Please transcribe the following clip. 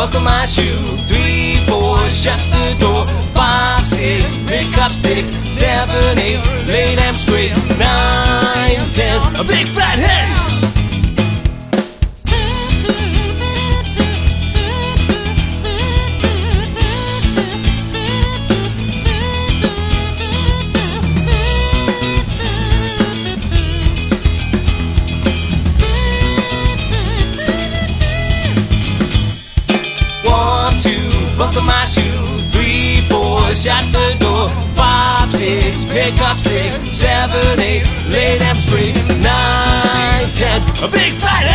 buckle my shoe. 3, 4, shut the door. 5, 6, pick up sticks. 7, 8, lay them straight. 9, 10, a big fat head. 1, 2, buckle my shoe. 3, 4, shut the door. 5, 6, pick up sticks. 7, 8, lay them straight. 9, 10, a big fat